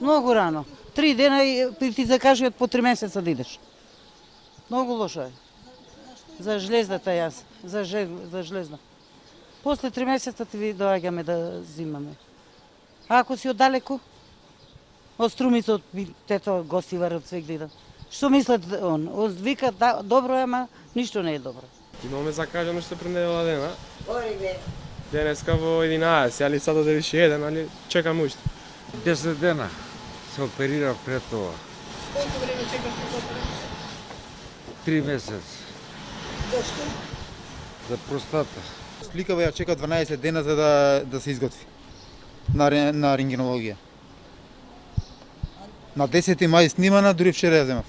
Многу рано. 3 дена и ти закажуваат по 3 месеца да идеш. Многу лошо е. За железната јас, за железна. После 3 месеца ти доаѓаме да зимаме. А ако си оддалеку, од Струмица, од тето Гостивар, од свегде идат. Што мислат он? Вика добро е, ама ништо не е добро. Имаме закажано што пред недела дена. Денеска во 11, али сад оде више 1, али чекам уште. 10 дена се оперира пред тоа. Колку време чекавте за операција? 3 месеци. Зашто? За простата. Сликава ја чека 12 дена за да се изготви на рентгенологија. На 10 мај снимана, дури вчера ја земав.